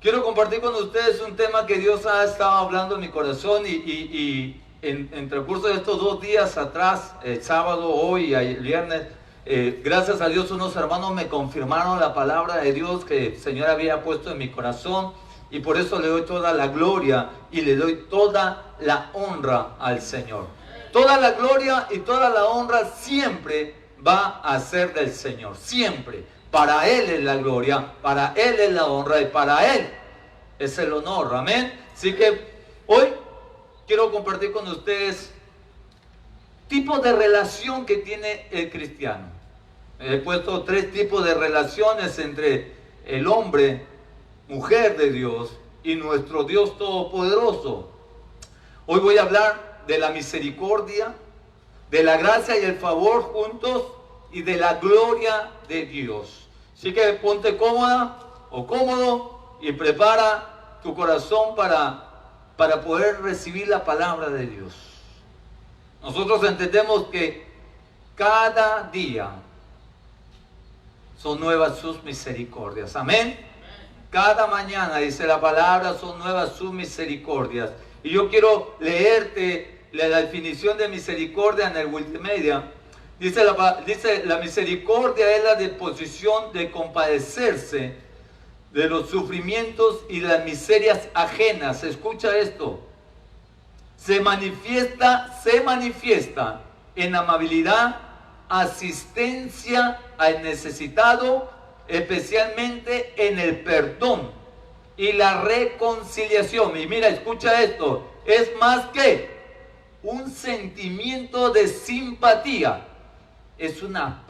Quiero compartir con ustedes un tema que Dios ha estado hablando en mi corazón en transcurso de estos 2 días atrás, el sábado, hoy y el viernes, gracias a Dios unos hermanos me confirmaron la palabra de Dios que el Señor había puesto en mi corazón, y por eso le doy toda la gloria y le doy toda la honra al Señor. Toda la gloria y toda la honra siempre va a ser del Señor, siempre. Para Él es la gloria, para Él es la honra y para Él es el honor, amén. Así que hoy quiero compartir con ustedes tipos de relación que tiene el cristiano. He puesto 3 tipos de relaciones entre el hombre, mujer de Dios y nuestro Dios Todopoderoso. Hoy voy a hablar de la misericordia, de la gracia y el favor juntos y de la gloria de Dios. Así que ponte cómoda o cómodo y prepara tu corazón para poder recibir la palabra de Dios. Nosotros entendemos que cada día son nuevas sus misericordias. Amén. Cada mañana, dice la palabra, son nuevas sus misericordias. Y yo quiero leerte la definición de misericordia en el Wikimedia. Dice la misericordia es la disposición de compadecerse de los sufrimientos y las miserias ajenas. Escucha esto. Se manifiesta en amabilidad, asistencia al necesitado, especialmente en el perdón y la reconciliación. Y mira, escucha esto. Es más que un sentimiento de simpatía. Es una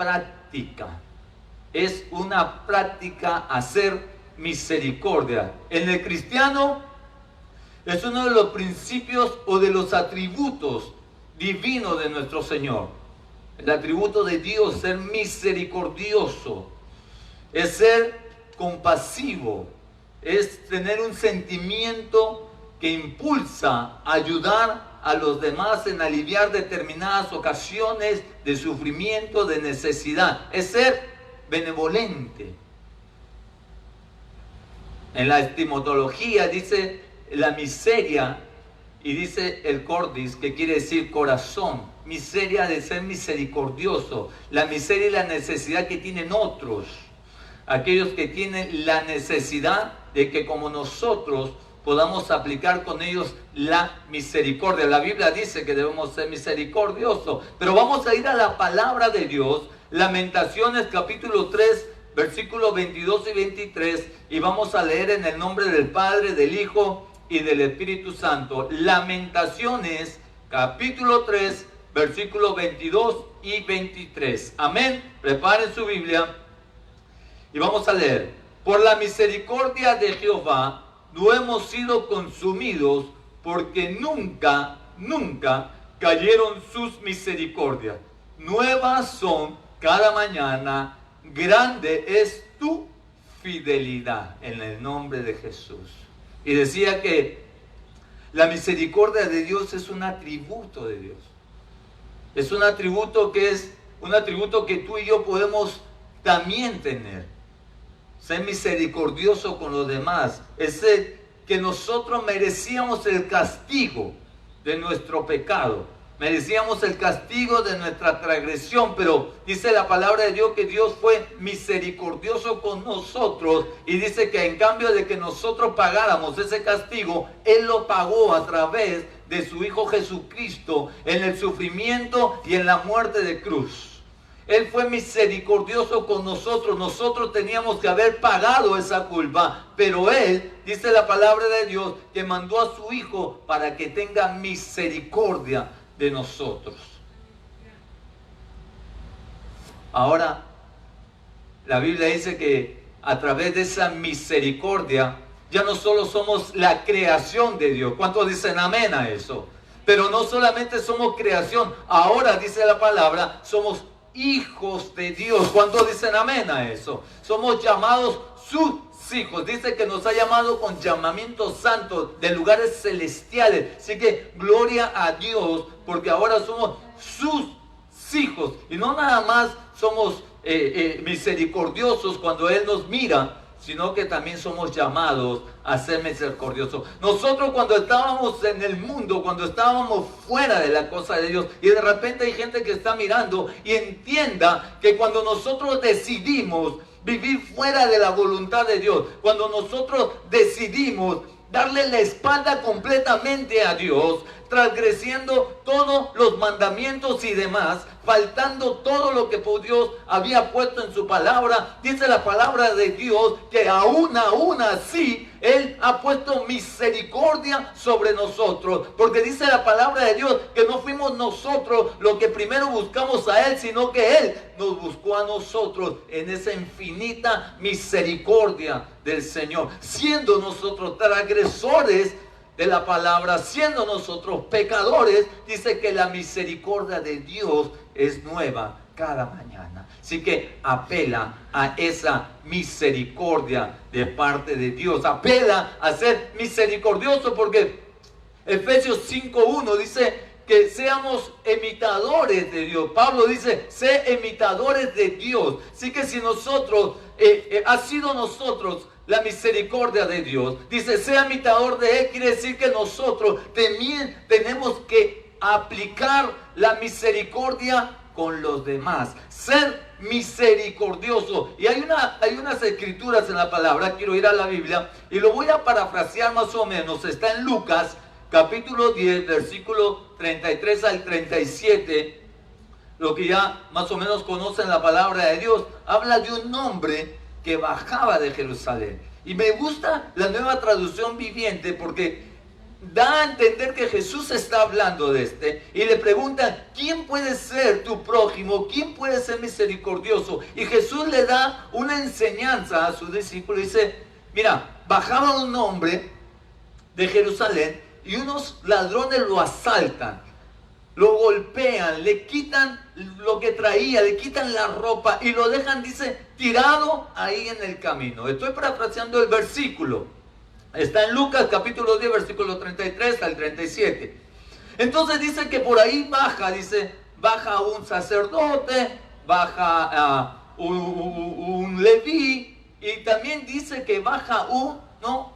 práctica hacer misericordia. En el cristiano es uno de los principios o de los atributos divinos de nuestro Señor. El atributo de Dios, ser misericordioso, es ser compasivo, es tener un sentimiento que impulsa a ayudar a los demás en aliviar determinadas ocasiones de sufrimiento, de necesidad. Es ser benevolente. En la etimología dice la miseria y dice el cordis, que quiere decir corazón. Miseria de ser misericordioso. La miseria y la necesidad que tienen otros. Aquellos que tienen la necesidad de que como nosotros podamos aplicar con ellos la misericordia. La Biblia dice que debemos ser misericordiosos, pero vamos a ir a la palabra de Dios, Lamentaciones capítulo 3, versículos 22 y 23, y vamos a leer en el nombre del Padre, del Hijo y del Espíritu Santo. Lamentaciones capítulo 3, versículos 22 y 23. Amén. Preparen su Biblia y vamos a leer. Por la misericordia de Jehová no hemos sido consumidos, porque nunca cayeron sus misericordias. Nuevas son cada mañana, grande es tu fidelidad, en el nombre de Jesús. Y decía que la misericordia de Dios es un atributo de Dios. Es un atributo que tú y yo podemos también tener. Ser misericordioso con los demás. Es que nosotros merecíamos el castigo de nuestro pecado. Merecíamos el castigo de nuestra transgresión. Pero dice la palabra de Dios que Dios fue misericordioso con nosotros. Y dice que en cambio de que nosotros pagáramos ese castigo, Él lo pagó a través de su Hijo Jesucristo en el sufrimiento y en la muerte de cruz. Él fue misericordioso con nosotros. Nosotros teníamos que haber pagado esa culpa, pero Él, dice la palabra de Dios, que mandó a su Hijo para que tenga misericordia de nosotros. Ahora, la Biblia dice que a través de esa misericordia, ya no solo somos la creación de Dios. ¿Cuántos dicen amén a eso? Pero no solamente somos creación, ahora dice la palabra, somos hijos de Dios. ¿Cuántos dicen amén a eso? Somos llamados sus hijos. Dice que nos ha llamado con llamamiento santo de lugares celestiales. Así que gloria a Dios, porque ahora somos sus hijos. Y no nada más somos misericordiosos cuando Él nos mira, sino que también somos llamados a ser misericordiosos. Nosotros cuando estábamos en el mundo, cuando estábamos fuera de la cosa de Dios, y de repente hay gente que está mirando y entienda que cuando nosotros decidimos vivir fuera de la voluntad de Dios, cuando nosotros decidimos darle la espalda completamente a Dios, transgrediendo todos los mandamientos y demás, faltando todo lo que Dios había puesto en su palabra, dice la palabra de Dios que aún así Él ha puesto misericordia sobre nosotros, porque dice la palabra de Dios que no fuimos nosotros los que primero buscamos a Él, sino que Él nos buscó a nosotros en esa infinita misericordia del Señor, siendo nosotros transgresores de la palabra, siendo nosotros pecadores. Dice que la misericordia de Dios es nueva cada mañana. Así que apela a esa misericordia de parte de Dios. Apela a ser misericordioso, porque Efesios 5:1 dice que seamos imitadores de Dios. Pablo dice, sé imitadores de Dios. Así que si nosotros, ha sido nosotros la misericordia de Dios, dice, sea imitador de Él, quiere decir que nosotros también tenemos que aplicar la misericordia con los demás, ser misericordioso. Y hay unas escrituras en la palabra, quiero ir a la Biblia y lo voy a parafrasear más o menos. Está en Lucas capítulo 10, versículo 33 al 37, lo que ya más o menos conocen la palabra de Dios. Habla de un hombre que bajaba de Jerusalén. Y me gusta la Nueva Traducción Viviente, porque da a entender que Jesús está hablando de y le pregunta, ¿quién puede ser tu prójimo? ¿Quién puede ser misericordioso? Y Jesús le da una enseñanza a sus discípulos. Dice, mira, bajaba un hombre de Jerusalén y unos ladrones lo asaltan, lo golpean, le quitan lo que traía, le quitan la ropa y lo dejan, dice, tirado ahí en el camino. Estoy parafraseando el versículo. Está en Lucas capítulo 10, versículo 33 al 37. Entonces dice que por ahí baja, dice, baja un sacerdote, baja un leví, y también dice que baja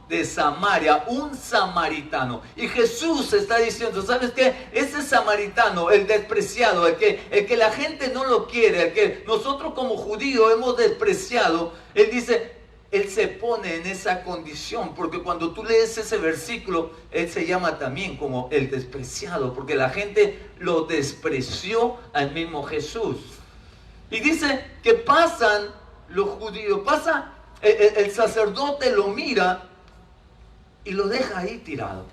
de Samaria, un samaritano. Y Jesús está diciendo, ¿sabes qué? Ese samaritano, el despreciado, el que la gente no lo quiere, el que nosotros como judíos hemos despreciado, Él dice, Él se pone en esa condición, porque cuando tú lees ese versículo, Él se llama también como el despreciado, porque la gente lo despreció al mismo Jesús. Y dice que pasan los judíos, pasa el sacerdote, lo mira y lo deja ahí tirado.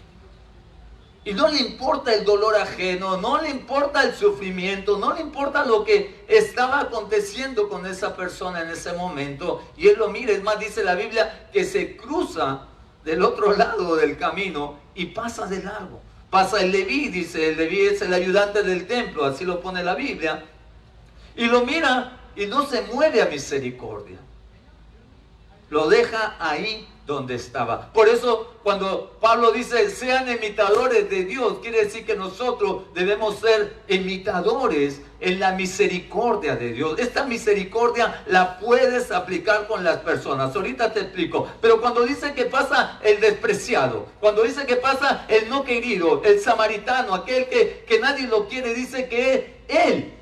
Y no le importa el dolor ajeno, no le importa el sufrimiento, no le importa lo que estaba aconteciendo con esa persona en ese momento. Y él lo mira, es más, dice la Biblia que se cruza del otro lado del camino y pasa de largo. Pasa el Leví, dice, el Leví es el ayudante del templo, así lo pone la Biblia. Y lo mira y no se mueve a misericordia. Lo deja ahí donde estaba. Por eso cuando Pablo dice sean imitadores de Dios, quiere decir que nosotros debemos ser imitadores en la misericordia de Dios. Esta misericordia la puedes aplicar con las personas. Ahorita te explico. Pero cuando dice que pasa el despreciado, cuando dice que pasa el no querido, el samaritano, aquel que nadie lo quiere, dice que Él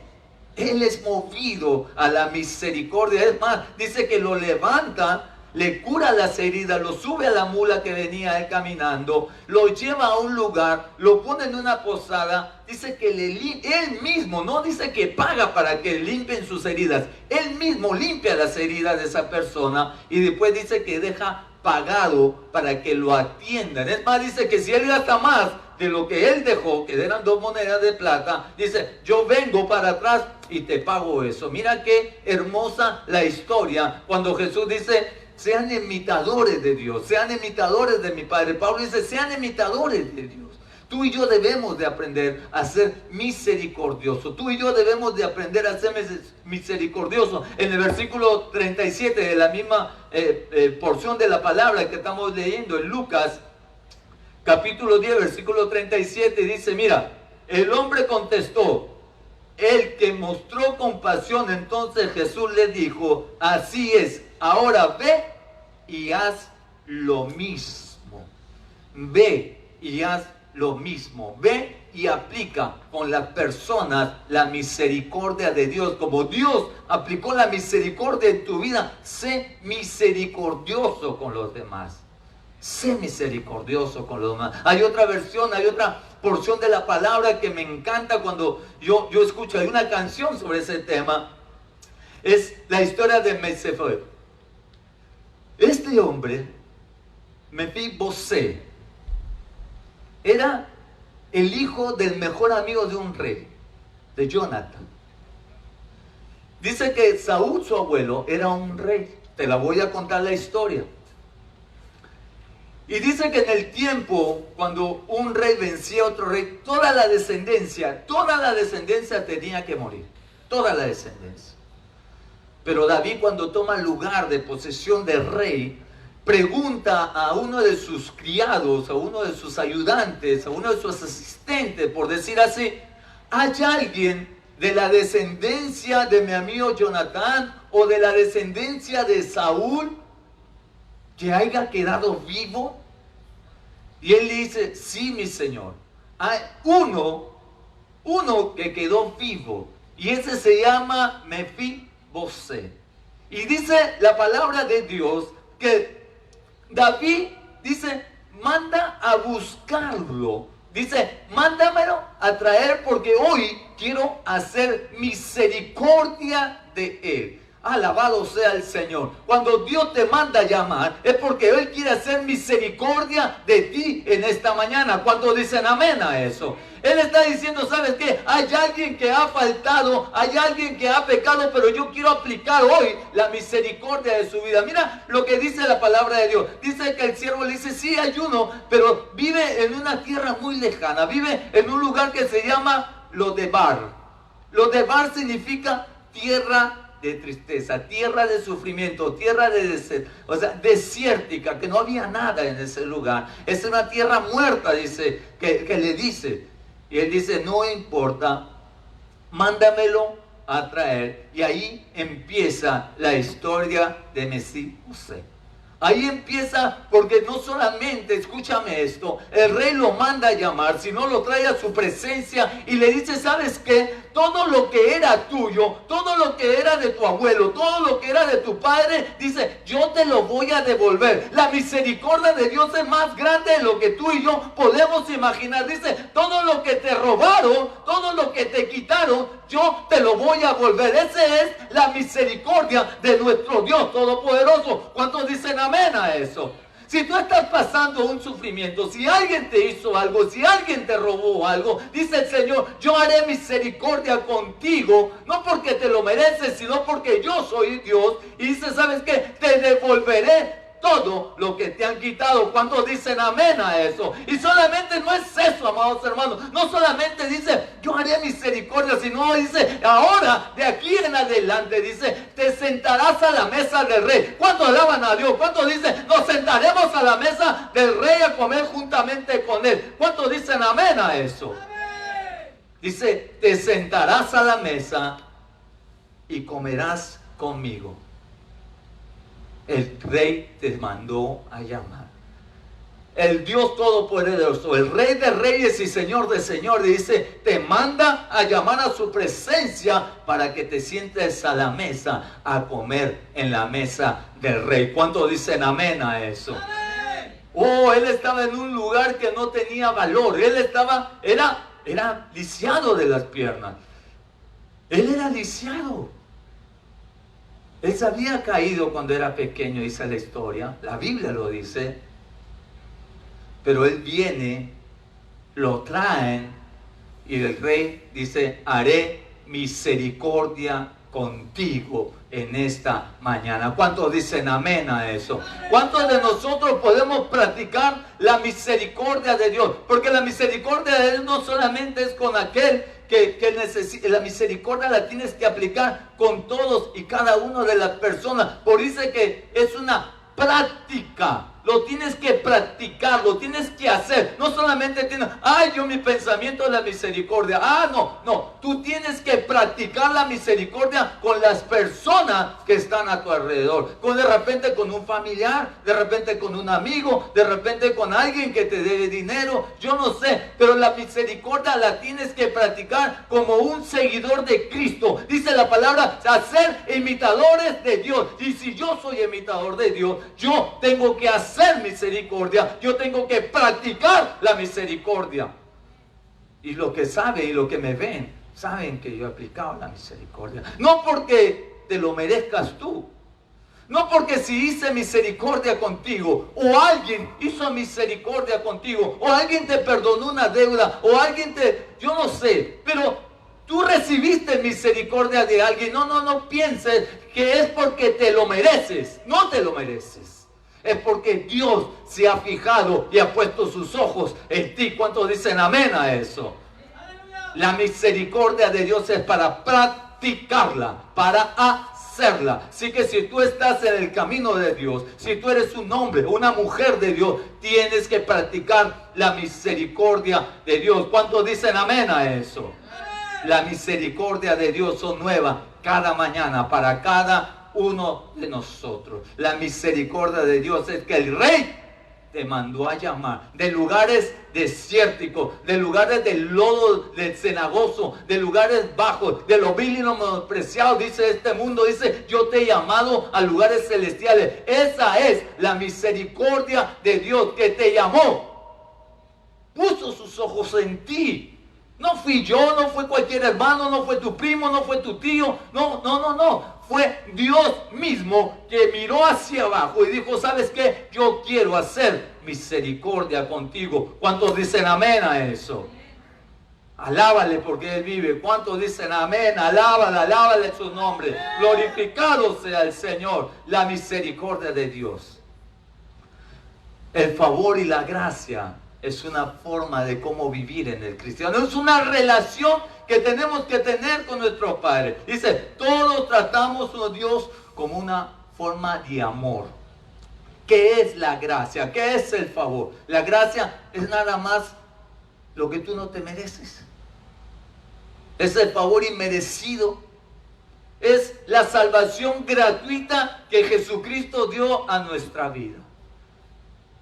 es movido a la misericordia. Es más, dice que lo levanta, le cura las heridas, lo sube a la mula que venía él caminando, lo lleva a un lugar, lo pone en una posada. Dice que él mismo, no dice que paga para que limpien sus heridas, él mismo limpia las heridas de esa persona y después dice que deja pagado para que lo atiendan. Es más, dice que si él gasta más de lo que él dejó, que eran 2 monedas de plata, dice, yo vengo para atrás y te pago eso. Mira qué hermosa la historia cuando Jesús dice, sean imitadores de Dios, sean imitadores de mi Padre. Pablo dice, sean imitadores de Dios. Tú y yo debemos de aprender a ser misericordiosos. Tú y yo debemos de aprender a ser misericordiosos. En el versículo 37 de la misma porción de la palabra que estamos leyendo en Lucas, capítulo 10, versículo 37, dice, mira, el hombre contestó, el que mostró compasión. Entonces Jesús le dijo, así es, ahora ve y haz lo mismo. Ve y haz lo mismo. Ve y aplica con las personas la misericordia de Dios. Como Dios aplicó la misericordia en tu vida, sé misericordioso con los demás. Sé misericordioso con los demás. Hay otra versión, hay otra porción de la palabra que me encanta cuando yo escucho. Hay una canción sobre ese tema. Es la historia de Mesefot. Este hombre, Mefibosé, era el hijo del mejor amigo de un rey, de Jonathan. Dice que Saúl, su abuelo, era un rey. Te la voy a contar la historia. Y dice que en el tiempo, cuando un rey vencía a otro rey, toda la descendencia tenía que morir. Toda la descendencia. Pero David, cuando toma lugar de posesión de rey, pregunta a uno de sus criados, a uno de sus ayudantes, a uno de sus asistentes, por decir así: ¿hay alguien de la descendencia de mi amigo Jonatán o de la descendencia de Saúl que haya quedado vivo? Y él dice: sí, mi señor, hay uno que quedó vivo, y ese se llama Mefibosé. Y dice la palabra de Dios que David dice: manda a buscarlo. Dice: mándamelo a traer, porque hoy quiero hacer misericordia de él. Alabado sea el Señor. Cuando Dios te manda a llamar, es porque Él quiere hacer misericordia de ti en esta mañana. Cuando dicen amén a eso, Él está diciendo: ¿sabes qué? Hay alguien que ha faltado, hay alguien que ha pecado, pero yo quiero aplicar hoy la misericordia de su vida. Mira lo que dice la palabra de Dios. Dice que el siervo le dice: sí, hay uno, pero vive en una tierra muy lejana. Vive en un lugar que se llama Lodebar. Lodebar significa tierra de tristeza, tierra de sufrimiento, tierra desértica, que no había nada en ese lugar. Es una tierra muerta, dice, que le dice. Y él dice: no importa, mándamelo a traer. Y ahí empieza la historia de Mefibosé. Ahí empieza, porque no solamente, escúchame esto, el rey lo manda a llamar, sino lo trae a su presencia y le dice: ¿sabes qué? Todo lo que era tuyo, todo lo que era de tu abuelo, todo lo que era de tu padre, dice: yo te lo voy a devolver. La misericordia de Dios es más grande de lo que tú y yo podemos imaginar. Dice: todo lo que te robaron, todo lo que te quitaron, yo te lo voy a volver. Esa es la misericordia de nuestro Dios Todopoderoso. ¿Cuántos dicen amén a eso? Si tú estás pasando un sufrimiento, si alguien te hizo algo, si alguien te robó algo, dice el Señor: yo haré misericordia contigo, no porque te lo mereces, sino porque yo soy Dios. Y dice: ¿sabes qué? Te devolveré todo lo que te han quitado. ¿Cuántos dicen amén a eso? Y solamente no es eso, amados hermanos. No solamente dice: yo haré misericordia, sino dice: ahora, de aquí en adelante, dice: te sentarás a la mesa del rey. ¿Cuántos alaban a Dios? ¿Cuántos dicen: nos sentaremos a la mesa del rey a comer juntamente con él? ¿Cuántos dicen amén a eso? Dice: te sentarás a la mesa y comerás conmigo. El rey te mandó a llamar. El Dios Todopoderoso, el Rey de Reyes y Señor de Señores, dice: te manda a llamar a su presencia para que te sientes a la mesa a comer en la mesa del Rey. ¿Cuántos dicen amén a eso? ¡Amén! Oh, él estaba en un lugar que no tenía valor. Él era lisiado de las piernas. Él era lisiado. Él se había caído cuando era pequeño, dice la historia. La Biblia lo dice. Pero él viene, lo traen, y el rey dice: haré misericordia contigo en esta mañana. ¿Cuántos dicen amén a eso? ¿Cuántos de nosotros podemos practicar la misericordia de Dios? Porque la misericordia de Dios no solamente es con aquel que necesita. La misericordia la tienes que aplicar con todos y cada una de las personas. Por dice que es una práctica. lo tienes que practicar, lo tienes que hacer. No solamente tienes, ay, yo mi pensamiento es la misericordia. No, tú tienes que practicar la misericordia con las personas que están a tu alrededor. De repente con un familiar, de repente con un amigo, de repente con alguien que te debe dinero, yo no sé, pero la misericordia la tienes que practicar como un seguidor de Cristo. Dice la palabra, hacer imitadores de Dios. Y si yo soy imitador de Dios, yo tengo que hacer misericordia, yo tengo que practicar la misericordia. Y los que saben y los que me ven, saben que yo he aplicado la misericordia. No porque te lo merezcas tú, no porque si hice misericordia contigo, o alguien hizo misericordia contigo, o alguien te perdonó una deuda, o alguien yo no sé, pero tú recibiste misericordia de alguien. No pienses que es porque te lo mereces. No te lo mereces. Es porque Dios se ha fijado y ha puesto sus ojos en ti. ¿Cuántos dicen amén a eso? La misericordia de Dios es para practicarla, para hacerla. Así que si tú estás en el camino de Dios, si tú eres un hombre, una mujer de Dios, tienes que practicar la misericordia de Dios. ¿Cuántos dicen amén a eso? La misericordia de Dios son nuevas cada mañana para cada uno de nosotros. La misericordia de Dios es que el Rey te mandó a llamar de lugares desérticos, de lugares del lodo, del cenagoso, de lugares bajos, de lo vil y lo menospreciado, dice este mundo. Dice, yo te he llamado a lugares celestiales. Esa es la misericordia de Dios, que te llamó, puso sus ojos en ti. No fui yo, no fue cualquier hermano, no fue tu primo, no fue tu tío. No. Fue Dios mismo que miró hacia abajo y dijo, ¿sabes qué? Yo quiero hacer misericordia contigo. ¿Cuántos dicen amén a eso? Alábale porque Él vive. ¿Cuántos dicen amén? Alábale su nombre. Glorificado sea el Señor. La misericordia de Dios. El favor y la gracia es una forma de cómo vivir en el cristiano. Es una relación que tenemos que tener con nuestro Padre. Dice, todos tratamos a Dios como una forma de amor. ¿Qué es la gracia? ¿Qué es el favor? La gracia es nada más lo que tú no te mereces. Es el favor inmerecido. Es la salvación gratuita que Jesucristo dio a nuestra vida.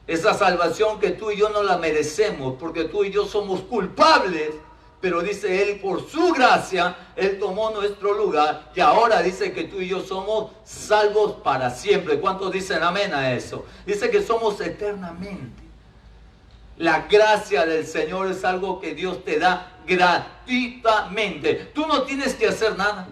Esa salvación que tú y yo no la merecemos, porque tú y yo somos culpables, pero dice Él, por su gracia, Él tomó nuestro lugar, y ahora dice que tú y yo somos salvos para siempre. ¿Cuántos dicen amén a eso? Dice que somos eternamente. La gracia del Señor es algo que Dios te da gratuitamente. Tú no tienes que hacer nada.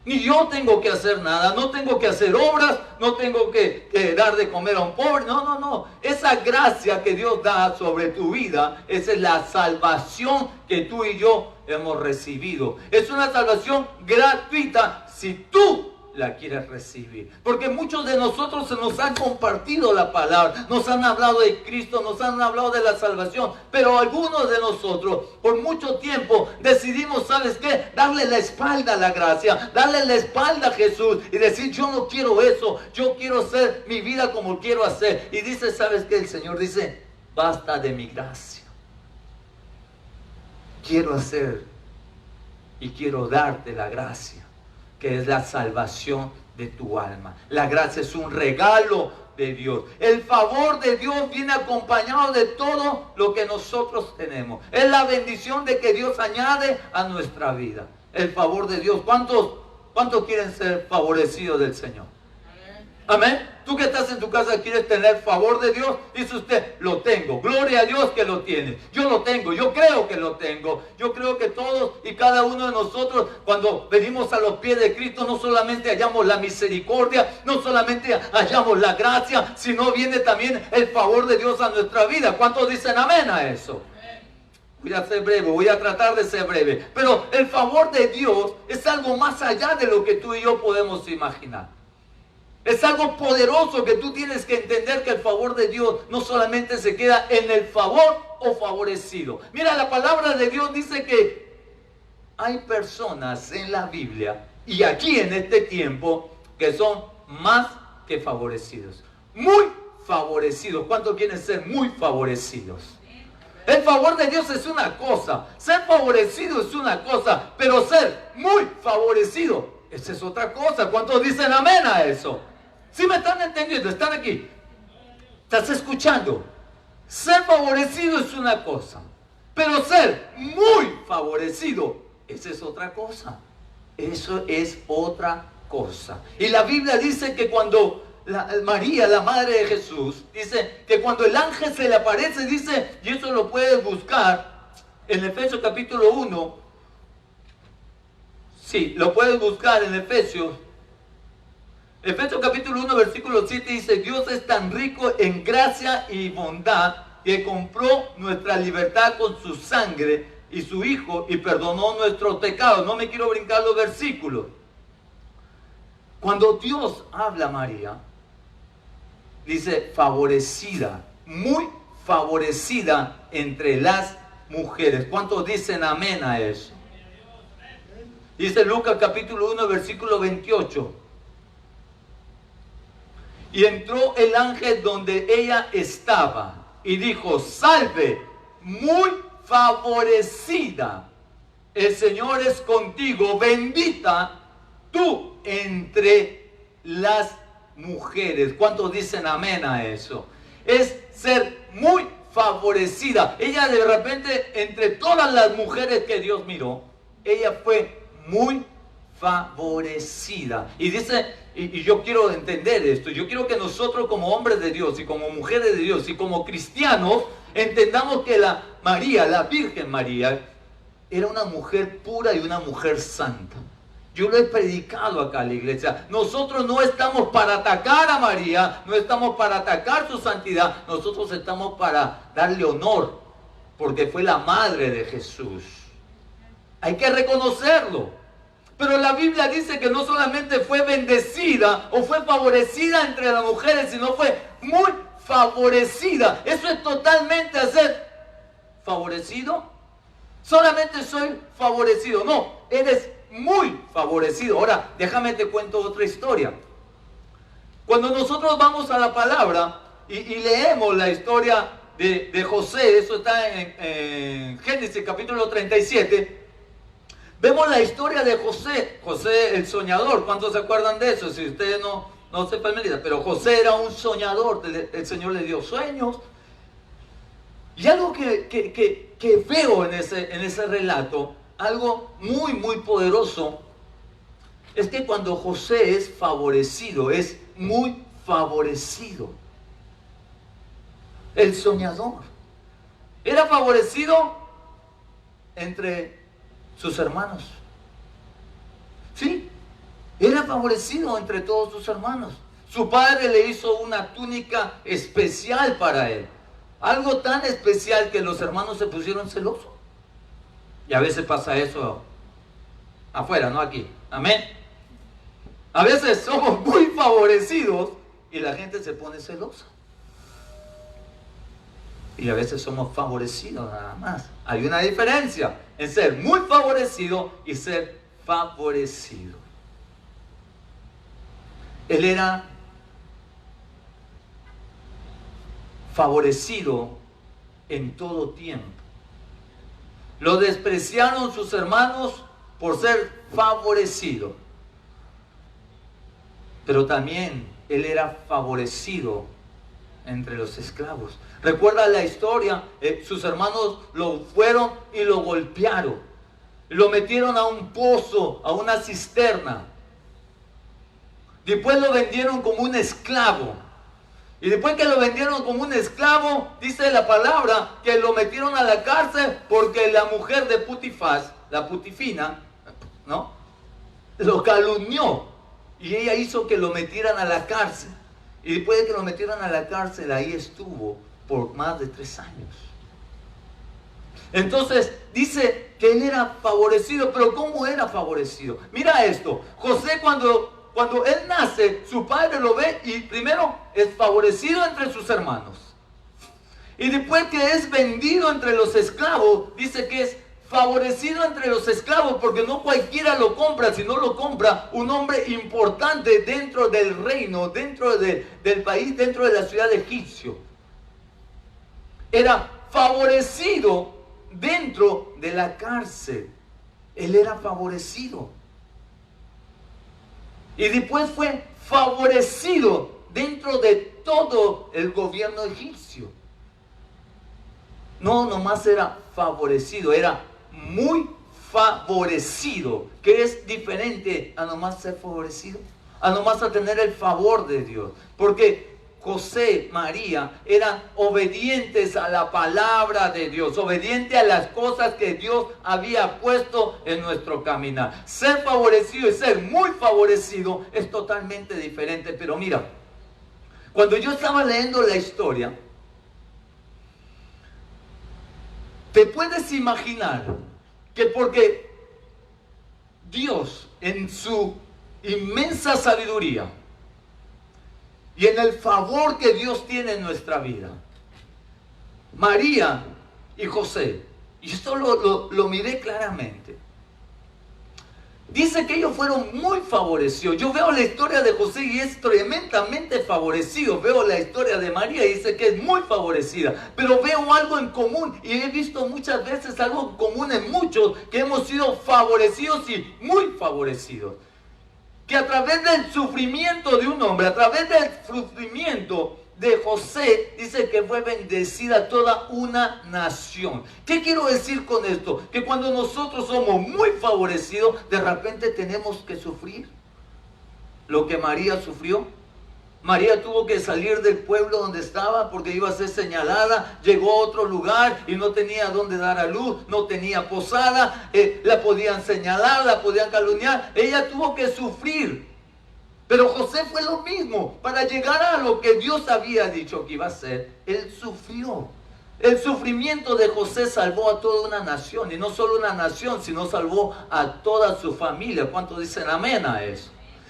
Ni yo tengo que hacer nada, no tengo que hacer obras, no tengo que dar de comer a un pobre. No. Esa gracia que Dios da sobre tu vida, esa es la salvación que tú y yo hemos recibido. Es una salvación gratuita si tú la quieres recibir. Porque muchos de nosotros se nos han compartido la palabra, nos han hablado de Cristo, nos han hablado de la salvación, pero algunos de nosotros por mucho tiempo decidimos, ¿sabes qué? Darle la espalda a la gracia, darle la espalda a Jesús y decir, yo no quiero eso, yo quiero hacer mi vida como quiero hacer. Y dice, ¿sabes qué? El Señor dice, basta de mi gracia. Quiero hacer y quiero darte la gracia, que es la salvación de tu alma. La gracia es un regalo de Dios. El favor de Dios viene acompañado de todo lo que nosotros tenemos. Es la bendición de que Dios añade a nuestra vida. El favor de Dios. ¿Cuántos quieren ser favorecidos del Señor? Amén. Tú que estás en tu casa quieres tener favor de Dios, dice usted, lo tengo. Gloria a Dios que lo tiene. Yo lo tengo, yo creo que lo tengo. Yo creo que todos y cada uno de nosotros, cuando venimos a los pies de Cristo, no solamente hallamos la misericordia, no solamente hallamos la gracia, sino viene también el favor de Dios a nuestra vida. ¿Cuántos dicen amén a eso? Voy a ser breve, voy a tratar de ser breve. Pero el favor de Dios es algo más allá de lo que tú y yo podemos imaginar. Es algo poderoso que tú tienes que entender, que el favor de Dios no solamente se queda en el favor o favorecido. Mira, la palabra de Dios dice que hay personas en la Biblia y aquí en este tiempo que son más que favorecidos. Muy favorecidos. ¿Cuántos quieren ser muy favorecidos? El favor de Dios es una cosa, ser favorecido es una cosa, pero ser muy favorecido, esa es otra cosa. ¿Cuántos dicen amén a eso? ¿Sí me están entendiendo? ¿Están aquí? ¿Estás escuchando? Ser favorecido es una cosa, pero ser muy favorecido, esa es otra cosa. Eso es otra cosa. Y la Biblia dice que cuando María, la madre de Jesús, dice que cuando el ángel se le aparece, dice, y eso lo puedes buscar en Efesios capítulo 1, sí, lo puedes buscar en Efesios capítulo 1, versículo 7, dice, Dios es tan rico en gracia y bondad que compró nuestra libertad con su sangre y su Hijo y perdonó nuestros pecados. No me quiero brincar los versículos. Cuando Dios habla a María, dice favorecida, muy favorecida entre las mujeres. ¿Cuántos dicen amén a eso? Dice Lucas capítulo 1, versículo 28. Y entró el ángel donde ella estaba y dijo, salve, muy favorecida, el Señor es contigo, bendita tú entre las mujeres. ¿Cuántos dicen amén a eso? Es ser muy favorecida. Ella de repente, entre todas las mujeres que Dios miró, ella fue muy favorecida. Y dice, y yo quiero entender esto, yo quiero que nosotros como hombres de Dios y como mujeres de Dios y como cristianos, entendamos que la María, la Virgen María, era una mujer pura y una mujer santa. Yo lo he predicado acá en la iglesia. Nosotros no estamos para atacar a María, no estamos para atacar su santidad, nosotros estamos para darle honor, porque fue la madre de Jesús. Hay que reconocerlo. Pero la Biblia dice que no solamente fue bendecida o fue favorecida entre las mujeres, sino fue muy favorecida. Eso es totalmente hacer favorecido. Solamente soy favorecido. No, eres muy favorecido. Ahora, déjame te cuento otra historia. Cuando nosotros vamos a la palabra y leemos la historia de José, eso está en Génesis capítulo 37, vemos la historia de José, José el soñador. ¿Cuántos se acuerdan de eso? Si ustedes no se familiarizan, pero José era un soñador, el Señor le dio sueños. Y algo que veo en ese relato, algo muy, muy poderoso, es que cuando José es favorecido, es muy favorecido. El soñador era favorecido entre sus hermanos. Sí, era favorecido entre todos sus hermanos. Su padre le hizo una túnica especial para él. Algo tan especial que los hermanos se pusieron celosos. Y a veces pasa eso afuera, no aquí. Amén. A veces somos muy favorecidos y la gente se pone celosa. Y a veces somos favorecidos nada más. Hay una diferencia en ser muy favorecido y ser favorecido. Él era favorecido en todo tiempo. Lo despreciaron sus hermanos por ser favorecido. Pero también él era favorecido entre los esclavos. Recuerda la historia, sus hermanos lo fueron y lo golpearon. Lo metieron a un pozo, a una cisterna. Después lo vendieron como un esclavo. Y después que lo vendieron como un esclavo, dice la palabra que lo metieron a la cárcel porque la mujer de Putifaz, la Putifina, ¿no?, lo calumnió. Y ella hizo que lo metieran a la cárcel. Y después de que lo metieran a la cárcel, ahí estuvo por más de 3 años. Entonces, dice que él era favorecido. ¿Pero cómo era favorecido? Mira esto. José cuando él nace, su padre lo ve y primero es favorecido entre sus hermanos. Y después que es vendido entre los esclavos, dice que es favorecido entre los esclavos, porque no cualquiera lo compra, sino lo compra un hombre importante dentro del reino, dentro del país, dentro de la ciudad de Egipcio. Era favorecido dentro de la cárcel. Él era favorecido. Y después fue favorecido dentro de todo el gobierno egipcio. No nomás era favorecido, era muy favorecido, que es diferente a nomás ser favorecido, a nomás a tener el favor de Dios. Porque José, María eran obedientes a la palabra de Dios, obedientes a las cosas que Dios había puesto en nuestro caminar. Ser favorecido y ser muy favorecido es totalmente diferente. Pero mira, cuando yo estaba leyendo la historia, te puedes imaginar que porque Dios en su inmensa sabiduría y en el favor que Dios tiene en nuestra vida, María y José, y esto lo miré claramente, dice que ellos fueron muy favorecidos. Yo veo la historia de José y es tremendamente favorecido. Veo la historia de María y dice que es muy favorecida. Pero veo algo en común y he visto muchas veces algo común en muchos que hemos sido favorecidos y muy favorecidos. Que a través del sufrimiento de un hombre, a través del sufrimiento de José, dice que fue bendecida toda una nación. ¿Qué quiero decir con esto? Que cuando nosotros somos muy favorecidos, de repente tenemos que sufrir lo que María sufrió. María tuvo que salir del pueblo donde estaba porque iba a ser señalada, llegó a otro lugar y no tenía dónde dar a luz, no tenía posada, la podían señalar, la podían calumniar, ella tuvo que sufrir. Pero José fue lo mismo, para llegar a lo que Dios había dicho que iba a hacer, él sufrió. El sufrimiento de José salvó a toda una nación, y no solo una nación, sino salvó a toda su familia. ¿Cuántos dicen amén a eso?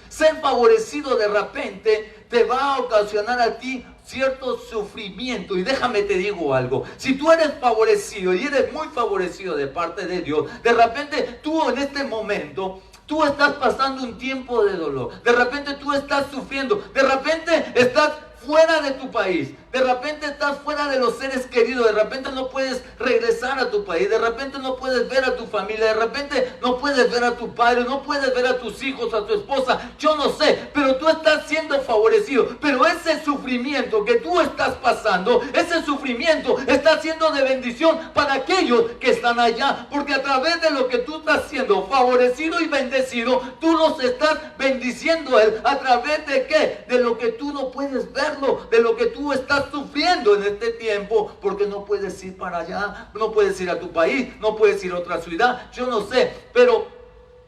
Ser favorecido de repente te va a ocasionar a ti cierto sufrimiento. Y déjame te digo algo, si tú eres favorecido y eres muy favorecido de parte de Dios, de repente tú en este momento, tú estás pasando un tiempo de dolor, de repente tú estás sufriendo, de repente estás fuera de tu país, de repente estás fuera de los seres queridos, de repente no puedes regresar a tu país, de repente no puedes ver a tu familia, de repente no puedes ver a tu padre, no puedes ver a tus hijos, a tu esposa, yo no sé, pero tú estás siendo favorecido. Pero ese sufrimiento que tú estás pasando, ese sufrimiento está siendo de bendición para aquellos que están allá, porque a través de lo que tú estás siendo favorecido y bendecido, tú los estás bendiciendo a él. ¿A través de qué? De lo que tú no puedes verlo, de lo que tú estás sufriendo en este tiempo, porque no puedes ir para allá, no puedes ir a tu país, no puedes ir a otra ciudad, yo no sé, pero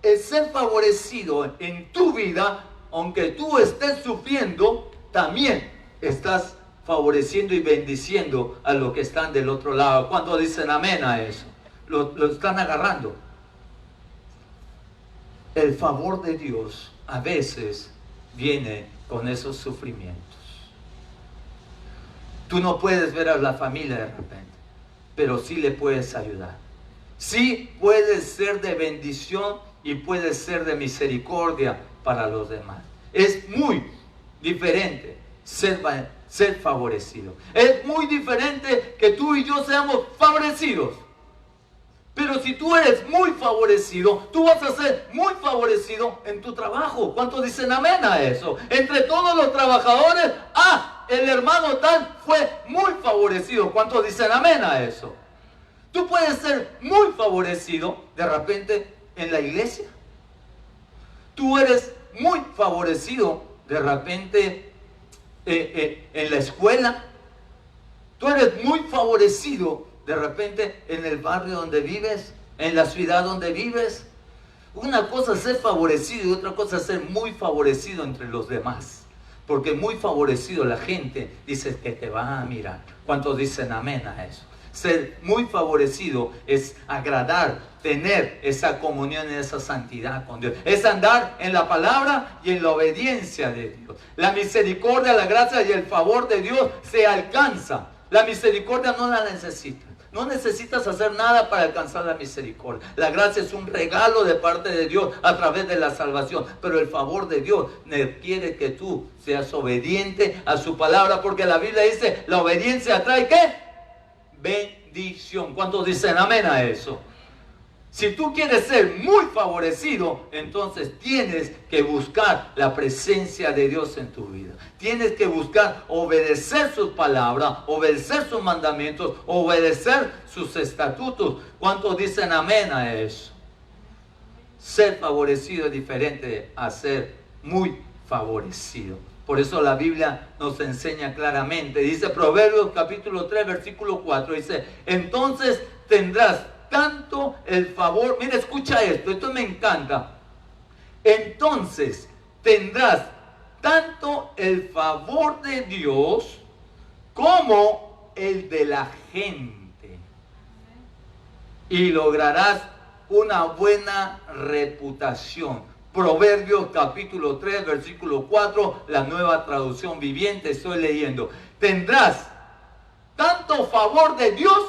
el ser favorecido en tu vida, aunque tú estés sufriendo, también estás favoreciendo y bendiciendo a los que están del otro lado. Cuando dicen amén a eso, lo están agarrando. El favor de Dios a veces viene con esos sufrimientos. Tú no puedes ver a la familia de repente, pero sí le puedes ayudar. Sí puedes ser de bendición y puedes ser de misericordia para los demás. Es muy diferente ser favorecido. Es muy diferente que tú y yo seamos favorecidos. Pero si tú eres muy favorecido, tú vas a ser muy favorecido en tu trabajo. ¿Cuántos dicen amén a eso? Entre todos los trabajadores, el hermano tal fue muy favorecido. ¿Cuántos dicen amén a eso? Tú puedes ser muy favorecido de repente en la iglesia. Tú eres muy favorecido de repente en la escuela. Tú eres muy favorecido de repente en el barrio donde vives, en la ciudad donde vives. Una cosa es ser favorecido y otra cosa es ser muy favorecido entre los demás. Porque muy favorecido la gente dice que te va a mirar. ¿Cuántos dicen amén a eso? Ser muy favorecido es agradar, tener esa comunión y esa santidad con Dios. Es andar en la palabra y en la obediencia de Dios. La misericordia, la gracia y el favor de Dios se alcanza. La misericordia no la necesitas. No necesitas hacer nada para alcanzar la misericordia. La gracia es un regalo de parte de Dios a través de la salvación. Pero el favor de Dios quiere que tú seas obediente a su palabra. Porque la Biblia dice, la obediencia trae ¿qué? Bendición. ¿Cuántos dicen amén a eso? Si tú quieres ser muy favorecido, entonces tienes que buscar la presencia de Dios en tu vida. Tienes que buscar obedecer sus palabras, obedecer sus mandamientos, obedecer sus estatutos. ¿Cuántos dicen amén a eso? Ser favorecido es diferente a ser muy favorecido. Por eso la Biblia nos enseña claramente. Dice Proverbios capítulo 3, versículo 4. Dice, entonces tendrás tanto el favor, mira, escucha esto me encanta. Entonces tendrás tanto el favor de Dios como el de la gente. Y lograrás una buena reputación. Proverbios capítulo 3, versículo 4, la Nueva Traducción Viviente, estoy leyendo. Tendrás tanto favor de Dios,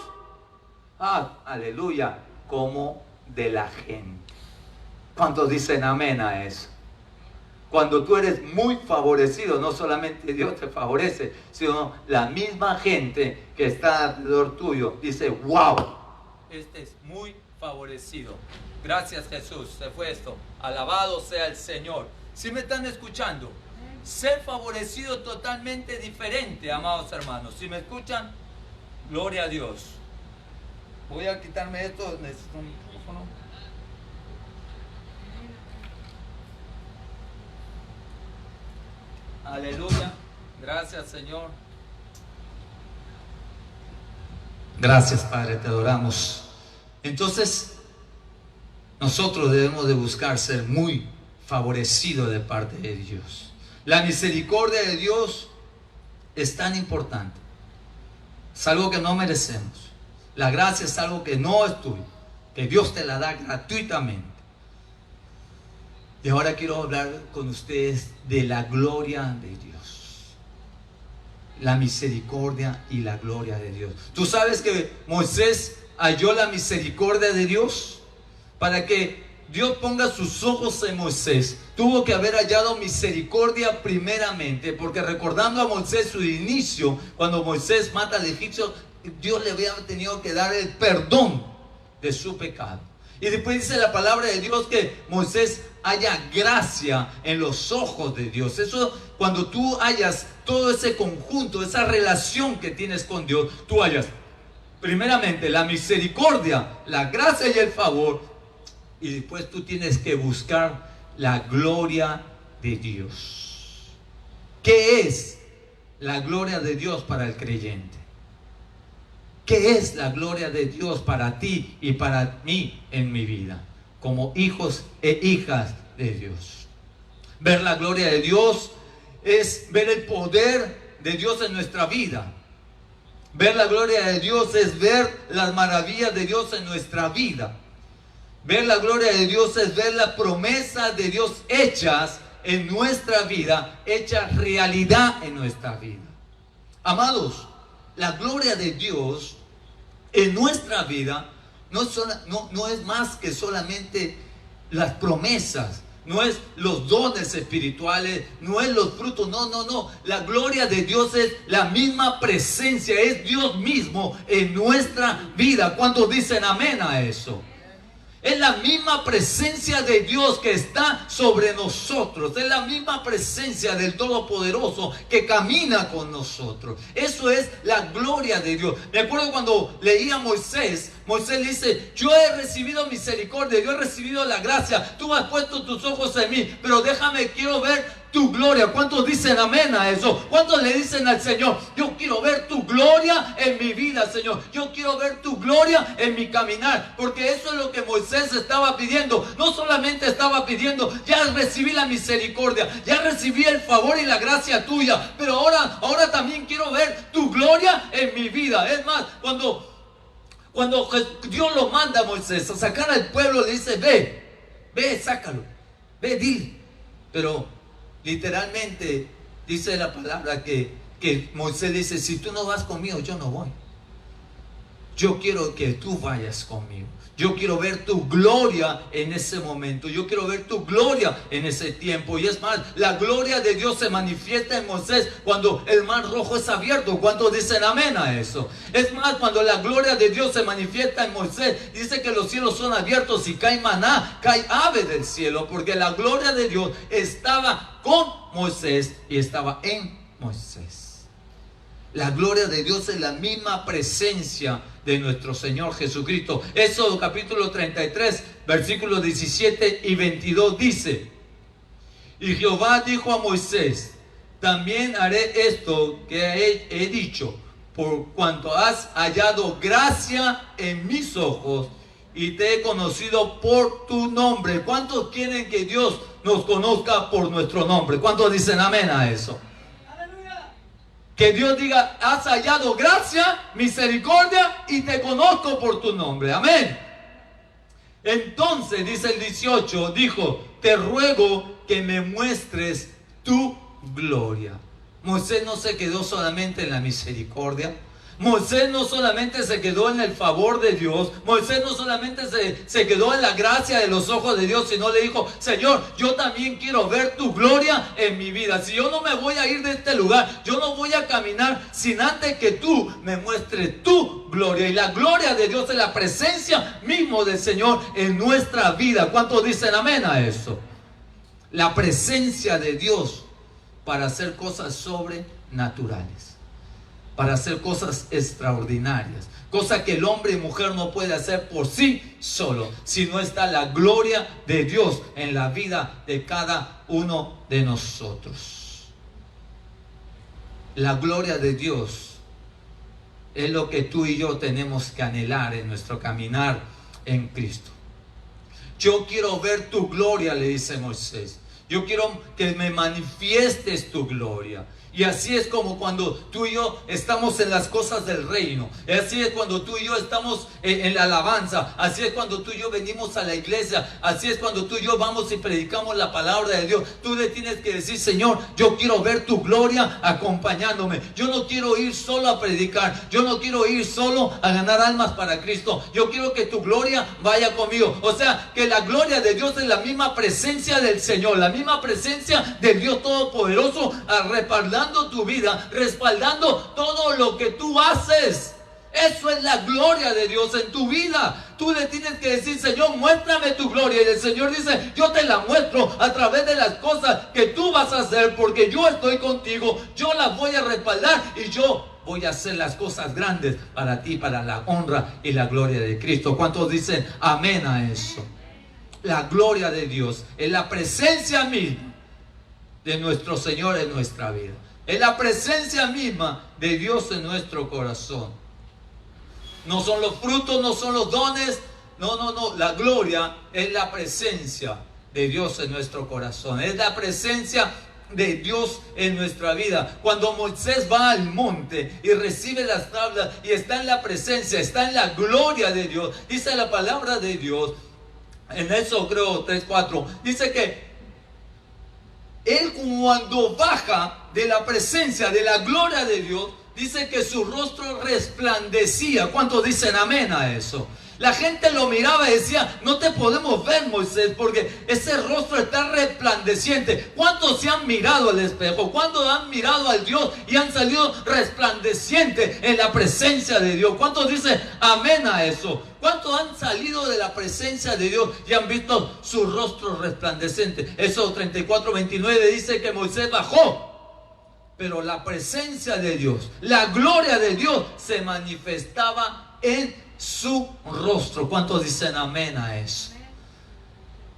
aleluya, como de la gente. ¿Cuántos dicen amén a eso? Cuando tú eres muy favorecido, no solamente Dios te favorece, sino la misma gente que está alrededor tuyo dice, wow, este es muy favorecido. Gracias Jesús, se fue esto. Alabado sea el Señor. ¿Sí me están escuchando? Ser favorecido totalmente diferente, amados hermanos. ¿Sí me escuchan? Gloria a Dios. Voy a quitarme esto, necesito un micrófono. Aleluya. Gracias, Señor. Gracias, Padre, te adoramos. Entonces, nosotros debemos de buscar ser muy favorecidos de parte de Dios. La misericordia de Dios es tan importante. Es algo que no merecemos. La gracia es algo que no es tuyo, que Dios te la da gratuitamente. Y ahora quiero hablar con ustedes de la gloria de Dios. La misericordia y la gloria de Dios. ¿Tú sabes que Moisés halló la misericordia de Dios? Para que Dios ponga sus ojos en Moisés, tuvo que haber hallado misericordia primeramente, porque recordando a Moisés su inicio, cuando Moisés mata al egipcio, Dios le había tenido que dar el perdón de su pecado. Y después dice la palabra de Dios que Moisés haya gracia en los ojos de Dios. Eso, cuando tú hallas todo ese conjunto, esa relación que tienes con Dios, tú hallas primeramente la misericordia, la gracia y el favor. Y después tú tienes que buscar la gloria de Dios. ¿Qué es la gloria de Dios para el creyente? ¿Qué es la gloria de Dios para ti y para mí en mi vida? Como hijos e hijas de Dios. Ver la gloria de Dios es ver el poder de Dios en nuestra vida. Ver la gloria de Dios es ver las maravillas de Dios en nuestra vida. Ver la gloria de Dios es ver las promesas de Dios hechas en nuestra vida, hechas realidad en nuestra vida. Amados, la gloria de Dios en nuestra vida no es más que solamente las promesas, no es los dones espirituales, no es los frutos, no. La gloria de Dios es la misma presencia, es Dios mismo en nuestra vida. ¿Cuántos dicen amén a eso? Es la misma presencia de Dios que está sobre nosotros. Es la misma presencia del Todopoderoso que camina con nosotros. Eso es la gloria de Dios. Me acuerdo cuando leía a Moisés le dice, yo he recibido misericordia, yo he recibido la gracia, tú has puesto tus ojos en mí, pero quiero ver tu gloria. ¿Cuántos dicen amén a eso? ¿Cuántos le dicen al Señor, yo quiero ver tu gloria en mi vida, Señor? Yo quiero ver tu gloria en mi caminar. Porque eso es lo que Moisés estaba pidiendo. No solamente estaba pidiendo, ya recibí la misericordia, ya recibí el favor y la gracia tuya, pero ahora también quiero ver tu gloria en mi vida. Es más, cuando Dios lo manda a Moisés a sacar al pueblo, le dice, ve, sácalo, ve, dile. Pero literalmente dice la palabra que Moisés dice, si tú no vas conmigo, yo no voy. yo quiero que tú vayas conmigo. Yo quiero ver tu gloria en ese momento. Yo quiero ver tu gloria en ese tiempo. Y es más, la gloria de Dios se manifiesta en Moisés cuando el mar rojo es abierto. ¿Cuántos dicen amén a eso? Es más, cuando la gloria de Dios se manifiesta en Moisés, dice que los cielos son abiertos y cae maná, cae ave del cielo. Porque la gloria de Dios estaba con Moisés y estaba en Moisés. La gloria de Dios es la misma presencia de nuestro Señor Jesucristo. Éxodo capítulo 33, versículos 17 y 22 dice: y Jehová dijo a Moisés: también haré esto que he dicho, por cuanto has hallado gracia en mis ojos y te he conocido por tu nombre. ¿Cuántos quieren que Dios nos conozca por nuestro nombre? ¿Cuántos dicen amén a eso? Que Dios diga: has hallado gracia, misericordia y te conozco por tu nombre. Amén. Entonces, dice el 18, dijo: te ruego que me muestres tu gloria. Moisés no se quedó solamente en la misericordia. Moisés no solamente se quedó en el favor de Dios. Moisés no solamente se quedó en la gracia de los ojos de Dios, sino le dijo: Señor, yo también quiero ver tu gloria en mi vida. Si yo no me voy a ir de este lugar, yo no voy a caminar sin antes que tú me muestres tu gloria. Y la gloria de Dios es la presencia mismo del Señor en nuestra vida. ¿Cuántos dicen amén a eso? La presencia de Dios para hacer cosas sobrenaturales, para hacer cosas extraordinarias, cosas que el hombre y mujer no puede hacer por sí solo, si no está la gloria de Dios en la vida de cada uno de nosotros. La gloria de Dios es lo que tú y yo tenemos que anhelar en nuestro caminar en Cristo. Yo quiero ver tu gloria, le dice Moisés. Yo quiero que me manifiestes tu gloria. Y así es como cuando tú y yo estamos en las cosas del reino. Así es cuando tú y yo estamos en la alabanza. Así es cuando tú y yo venimos a la iglesia. Así es cuando tú y yo vamos y predicamos la palabra de Dios. Tú le tienes que decir: Señor, yo quiero ver tu gloria acompañándome. Yo no quiero ir solo a predicar. Yo no quiero ir solo a ganar almas para Cristo. Yo quiero que tu gloria vaya conmigo. O sea, que la gloria de Dios es la misma presencia del Señor, la misma presencia del Dios Todopoderoso, respaldando tu vida, respaldando todo lo que tú haces. Eso es la gloria de Dios en tu vida. Tú le tienes que decir: Señor, muéstrame tu gloria. Y el Señor dice: yo te la muestro a través de las cosas que tú vas a hacer, porque yo estoy contigo, yo las voy a respaldar y yo voy a hacer las cosas grandes para ti, para la honra y la gloria de Cristo. ¿Cuántos dicen amén a eso? La gloria de Dios es la presencia misma de nuestro Señor en nuestra vida. Es la presencia misma de Dios en nuestro corazón. No son los frutos, no son los dones. No. La gloria es la presencia de Dios en nuestro corazón. Es la presencia de Dios en nuestra vida. Cuando Moisés va al monte y recibe las tablas y está en la presencia, está en la gloria de Dios. Dice la palabra de Dios en eso, creo 3:4, dice que él, cuando baja de la presencia, de la gloria de Dios, dice que su rostro resplandecía. ¿Cuántos dicen amén a eso? La gente lo miraba y decía: no te podemos ver, Moisés, porque ese rostro está resplandeciente. ¿Cuántos se han mirado al espejo? ¿Cuántos han mirado al Dios y han salido resplandecientes en la presencia de Dios? ¿Cuántos dicen amén a eso? ¿Cuántos han salido de la presencia de Dios y han visto su rostro resplandeciente? Eso 34:29 dice que Moisés bajó, pero la presencia de Dios, la gloria de Dios se manifestaba en su rostro. ¿Cuántos dicen amén a eso?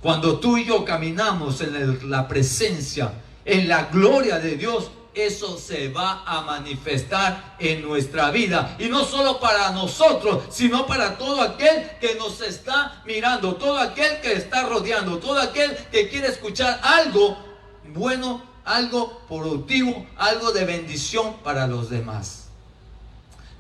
Cuando tú y yo caminamos en la presencia, en la gloria de Dios, eso se va a manifestar en nuestra vida. Y no solo para nosotros, sino para todo aquel que nos está mirando, todo aquel que está rodeando, todo aquel que quiere escuchar algo bueno, algo productivo, algo de bendición para los demás.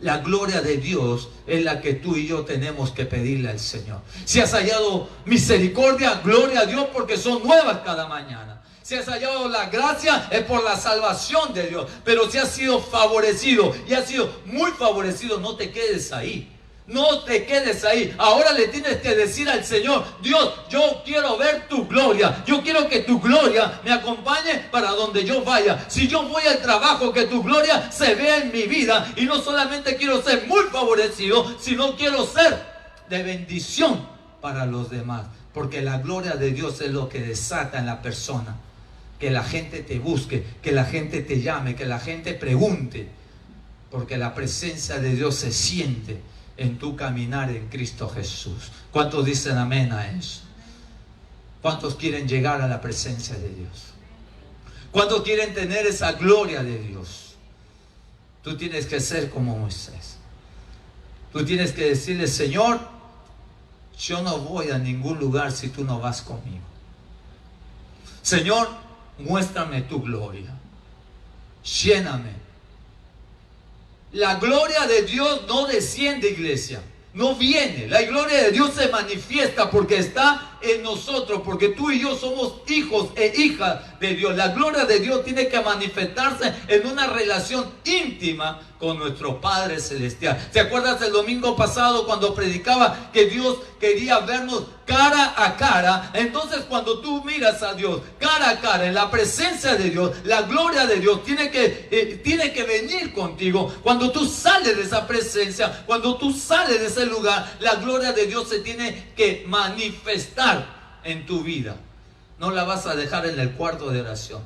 La gloria de Dios es la que tú y yo tenemos que pedirle al Señor. Si has hallado misericordia, gloria a Dios, porque son nuevas cada mañana. Si has hallado la gracia, es por la salvación de Dios. Pero si has sido favorecido y has sido muy favorecido, no te quedes ahí. No te quedes ahí. Ahora le tienes que decir al Señor: Dios, yo quiero ver tu gloria. Yo quiero que tu gloria me acompañe para donde yo vaya. Si yo voy al trabajo, que tu gloria se vea en mi vida. Y no solamente quiero ser muy favorecido, sino quiero ser de bendición para los demás. Porque la gloria de Dios es lo que desata en la persona. Que la gente te busque, que la gente te llame, que la gente pregunte. Porque la presencia de Dios se siente en tu caminar en Cristo Jesús. ¿Cuántos dicen amén a eso? ¿Cuántos quieren llegar a la presencia de Dios? ¿Cuántos quieren tener esa gloria de Dios? Tú tienes que ser como Moisés. Tú tienes que decirle: Señor, yo no voy a ningún lugar si tú no vas conmigo. Señor, muéstrame tu gloria. Lléname. La gloria de Dios no desciende, iglesia. No viene. La gloria de Dios se manifiesta porque está en nosotros. Porque tú y yo somos hijos e hijas de Dios. La gloria de Dios tiene que manifestarse en una relación íntima con nuestro Padre Celestial. ¿Te acuerdas el domingo pasado cuando predicaba que Dios quería vernos cara a cara? Entonces, cuando tú miras a Dios cara a cara, en la presencia de Dios, la gloria de Dios tiene que venir contigo. Cuando tú sales de esa presencia, cuando tú sales de ese lugar, la gloria de Dios se tiene que manifestar en tu vida. No la vas a dejar en el cuarto de oración.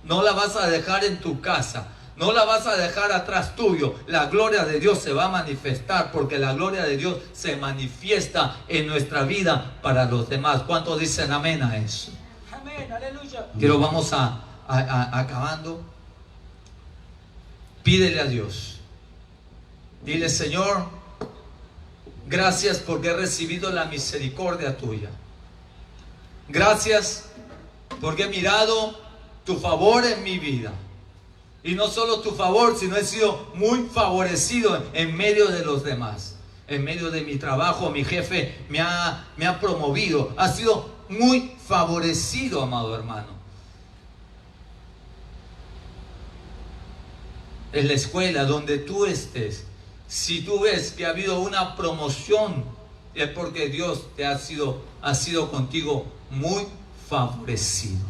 No la vas a dejar en tu casa. No la vas a dejar atrás tuyo. La gloria de Dios se va a manifestar, porque la gloria de Dios se manifiesta en nuestra vida para los demás. ¿Cuántos dicen amén a eso? Amén, aleluya. Quiero, vamos acabando. Pídele a Dios. Dile: Señor, gracias porque he recibido la misericordia tuya. Gracias porque he mirado tu favor en mi vida. Y no solo tu favor, sino he sido muy favorecido en medio de los demás. En medio de mi trabajo, mi jefe me ha promovido. Ha sido muy favorecido, amado hermano. En la escuela donde tú estés, si tú ves que ha habido una promoción, es porque Dios ha sido contigo muy favorecido.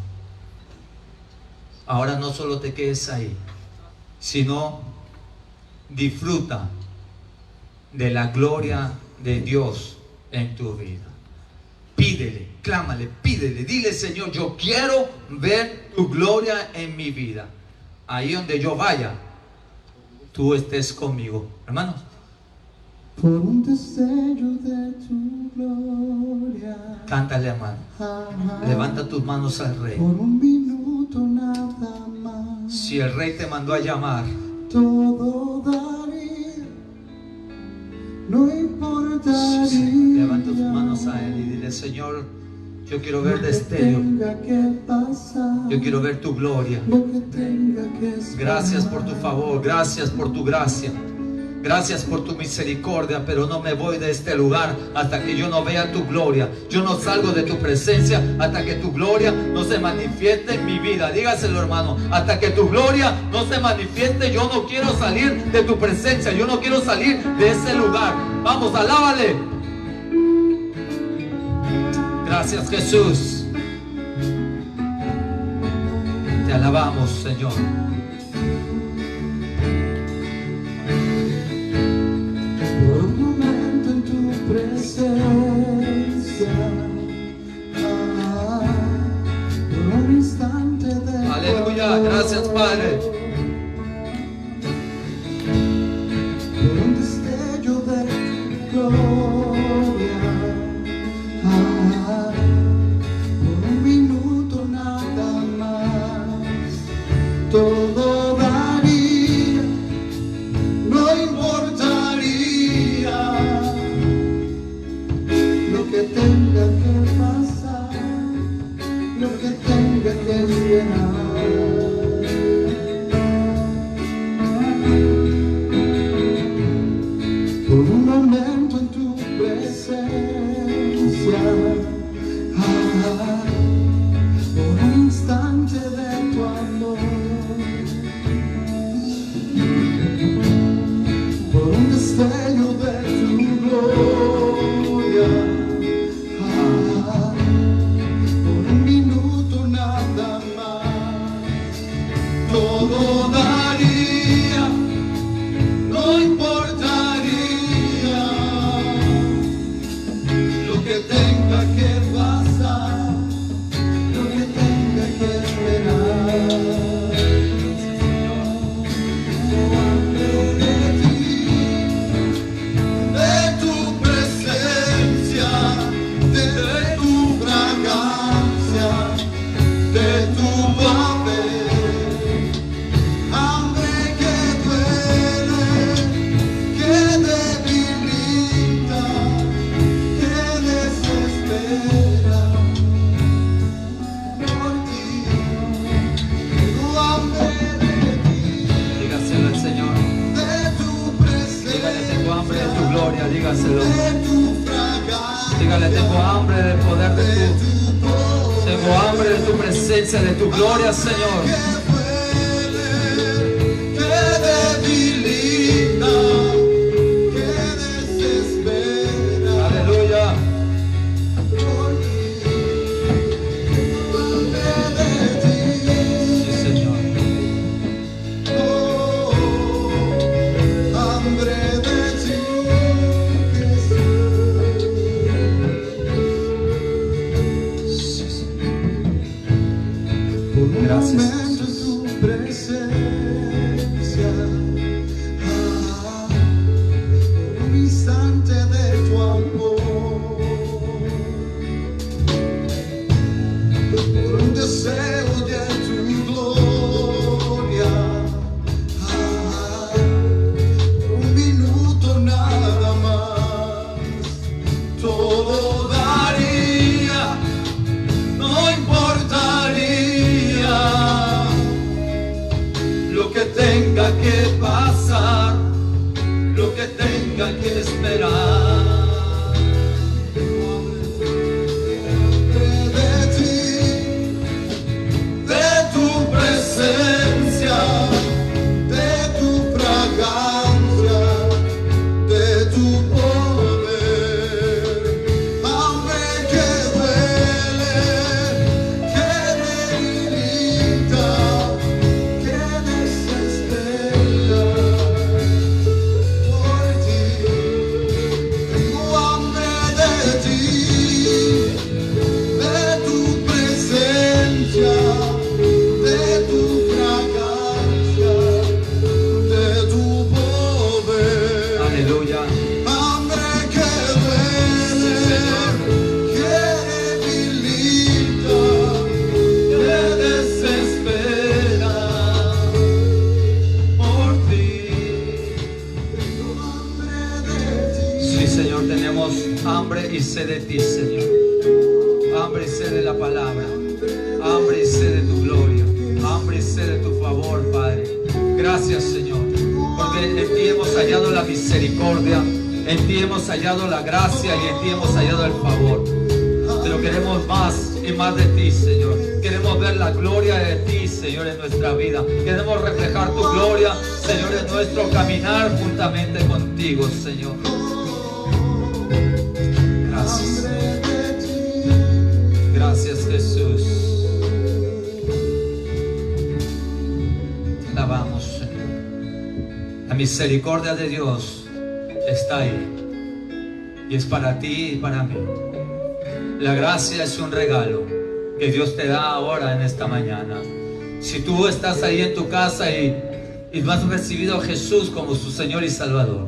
Ahora no solo te quedes ahí, sino disfruta de la gloria de Dios en tu vida. Pídele, clámale, pídele, dile: Señor, yo quiero ver tu gloria en mi vida. Ahí donde yo vaya, tú estés conmigo. Hermanos, por un destello de tu gloria, cántale, hermano. Levanta tus manos al Rey. por un minuto nada más, Si el Rey te mandó a llamar, todo daría, no importaría. levanta tus manos a Él y dile: Señor, yo quiero ver lo que destello. tenga que pasar, Yo quiero ver tu gloria. lo que tenga que esperar. Gracias por tu favor, gracias por tu gracia, gracias por tu misericordia, pero no me voy de este lugar hasta que yo no vea tu gloria. Yo no salgo de tu presencia hasta que tu gloria no se manifieste en mi vida. Dígaselo, hermano: hasta que tu gloria no se manifieste, yo no quiero salir de tu presencia, yo no quiero salir de ese lugar. Vamos, alábale. Gracias, Jesús. Te alabamos, Señor. Por un momento en tu presencia, por un instante de Aleluya, gracias, Padre. por un destello de tu gloria, por un minuto nada más, todo daría, no importaría lo que tenga que pasar, lo que tenga que esperar. Por un momento en tu presencia, por un instante de tu amor, por un destello de tu gloria. Por un minuto nada más, todo daría, no importaría lo que tenga que pasar, lo que tenga que esperar. Dígaselo. Dígale, tengo hambre del poder de tu, tengo hambre de tu presencia, de tu gloria, Señor. Que debilita, que desespera. Aleluya. Sí, Señor. Hambre de ti. Gracias, Momento en tu presencia, un instante de tu amor, por un deseo de tu gloria, un minuto nada más, todo daría, no importaría lo que tenga que pasar, lo que tenga que esperar. De ti, de tu presencia, de tu fragancia, de tu poder. Hambre que duele, que debilita, que desespera. Por ti, tengo hambre de ti, de tu presencia, de tu fragancia, de tu poder. Aleluya. Hambre que duele, que debilita, que desespera. Por ti, tengo hambre de ti. Sí, Señor, tenemos hambre y sed de ti, Señor. Hambre y sed de la palabra. Hambre y sed de tu gloria. Hambre y sed de tu favor, Padre. Gracias, Señor, porque en ti hemos hallado la misericordia, en ti hemos hallado la gracia y en ti hemos hallado el favor. Pero queremos más y más de ti, Señor. Queremos ver la gloria de ti, Señor, en nuestra vida. Queremos reflejar tu gloria, Señor, en nuestro caminar juntamente contigo, Señor. Gracias. Gracias, Jesús. Te alabamos, Señor. La misericordia de Dios está ahí y es para ti y para mí. La gracia es un regalo que Dios te da ahora en esta mañana. Si tú estás ahí en tu casa y no has recibido a Jesús como su Señor y Salvador,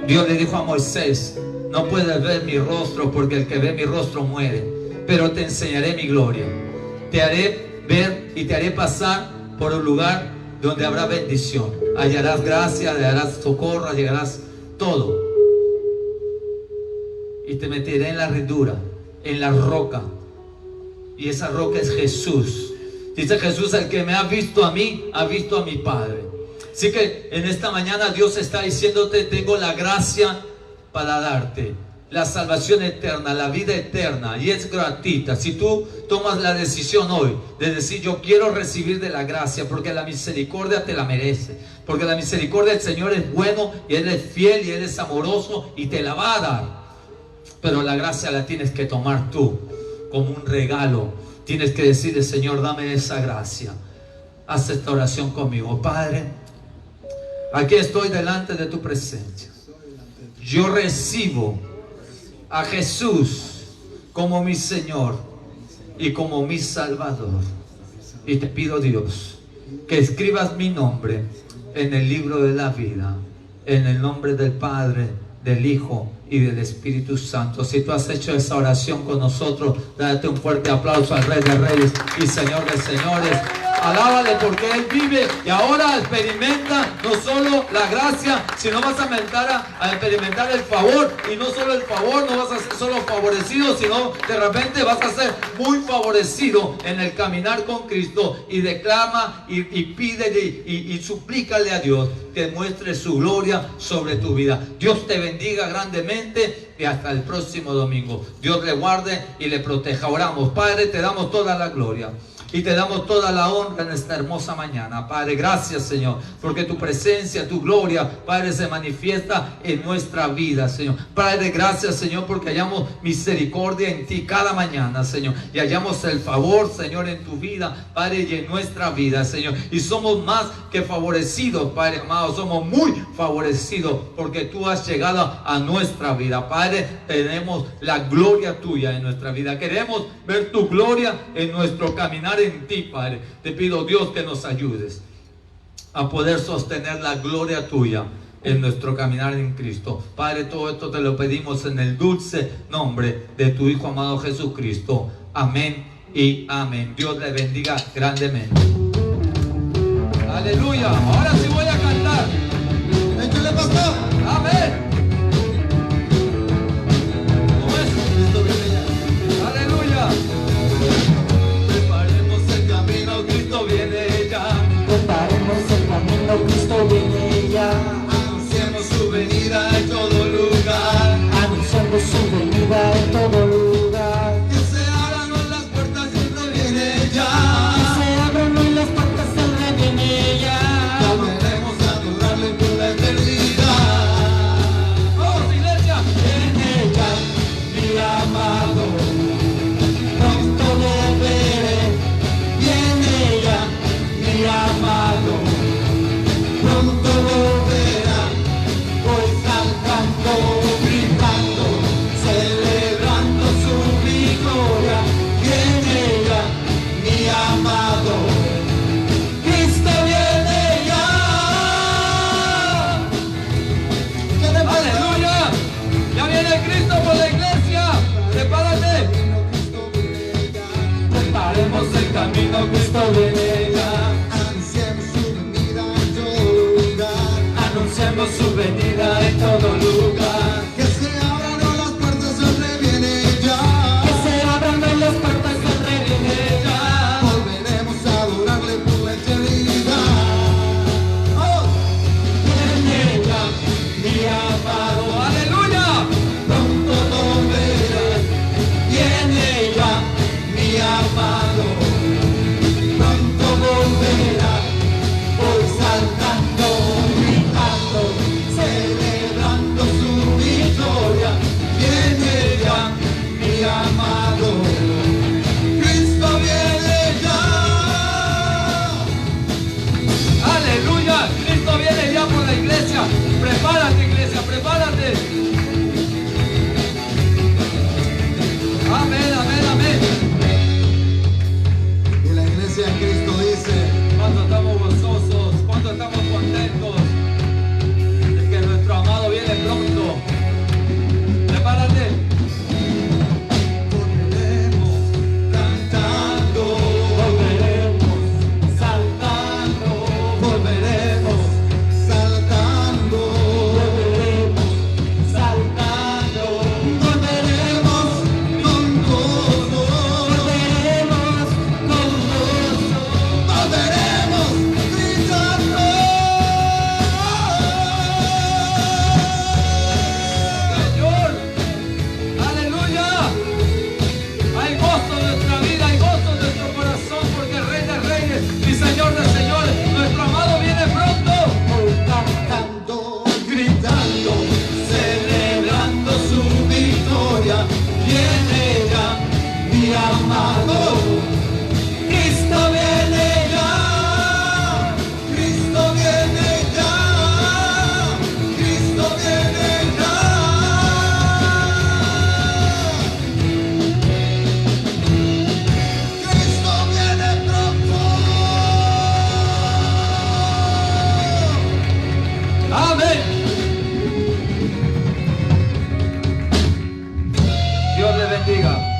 Dios le dijo a Moisés: no puedes ver mi rostro, porque el que ve mi rostro muere, pero te enseñaré mi gloria. Te haré ver y te haré pasar por un lugar donde habrá bendición. Hallarás gracia, hallarás socorro, hallarás todo. Y te meteré en la hendidura, en la roca. Y esa roca es Jesús. Dice Jesús: el que me ha visto a mí, ha visto a mi Padre. Así que en esta mañana Dios está diciéndote: tengo la gracia para darte. la salvación eterna, la vida eterna, y es gratuita. Si tú tomas la decisión hoy de decir yo quiero recibir de la gracia, porque la misericordia te la merece, porque la misericordia del Señor es bueno y Él es fiel y Él es amoroso y te la va a dar, pero la gracia la tienes que tomar tú como un regalo. Tienes que decirle: Señor, dame esa gracia. Haz esta oración conmigo. Padre, aquí estoy delante de tu presencia. Yo recibo a Jesús como mi Señor y como mi Salvador. Y te pido, Dios, que escribas mi nombre en el libro de la vida, en el nombre del Padre, del Hijo y del Espíritu Santo. Si tú has hecho esa oración con nosotros, date un fuerte aplauso al Rey de Reyes y Señor de Señores. Alábale porque Él vive y ahora experimenta no solo la gracia, sino vas a experimentar el favor. Y no solo el favor, no vas a ser solo favorecido, sino de repente vas a ser muy favorecido en el caminar con Cristo. Y declama y pídele y suplícale a Dios que muestre su gloria sobre tu vida. Dios te bendiga grandemente y hasta el próximo domingo. Dios le guarde y le proteja. Oramos. Padre, te damos toda la gloria y te damos toda la honra en esta hermosa mañana. Padre, gracias, Señor, porque tu presencia, tu gloria, Padre, se manifiesta en nuestra vida, Señor. Padre, gracias, Señor, porque hallamos misericordia en ti cada mañana, Señor, y hallamos el favor, Señor, en tu vida, Padre, y en nuestra vida, Señor. Y somos más que favorecidos, Padre amado, somos muy favorecidos porque tú has llegado a nuestra vida. Padre, tenemos la gloria tuya en nuestra vida. Queremos ver tu gloria en nuestro caminar en ti, Padre. Te pido, Dios, que nos ayudes a poder sostener la gloria tuya en nuestro caminar en Cristo. Padre, todo esto te lo pedimos en el dulce nombre de tu Hijo amado Jesucristo. Amén y amén. Dios le bendiga grandemente. Aleluya. Ahora sí voy a cantar. Échale, pastor. Amén. ¿Cómo es? Aleluya. Preparemos el camino, Cristo viene ya. Preparemos el camino, Cristo viene ya. Anunciemos su venida en todo lugar. Anunciando su venida en todo lugar. Que se abran hoy las puertas y Él viene Que ya. se abran hoy las puertas, Él viene ya. Volveremos a adorarle por la eternidad. ¡Vamos, iglesia! Viene ya, mi amado. Pronto lo veré. Viene ya, mi amado. Pronto lo verá. Voy cantando, gritando, celebrando su victoria. Viene ya, mi amado. Cristo viene ya. ¡Aleluya! ¡Ya viene Cristo por la iglesia! ¡Prepárate! Cristo viene ya. Preparemos el camino, Cristo viene ya. Anunciemos su venida en todo lugar. Anunciamos su venida en todo lugar. Que se abran hoy las puertas, Él viene ya. Que se abran hoy las puertas, Él viene ya. Volveremos a adorarle por la eternidad. Oh. Viene ya, mi amado. ¡Aleluya! Pronto lo verás. Viene ya, mi amado. Pronto volverá. Voy saltando, gritando, celebrando bendiga.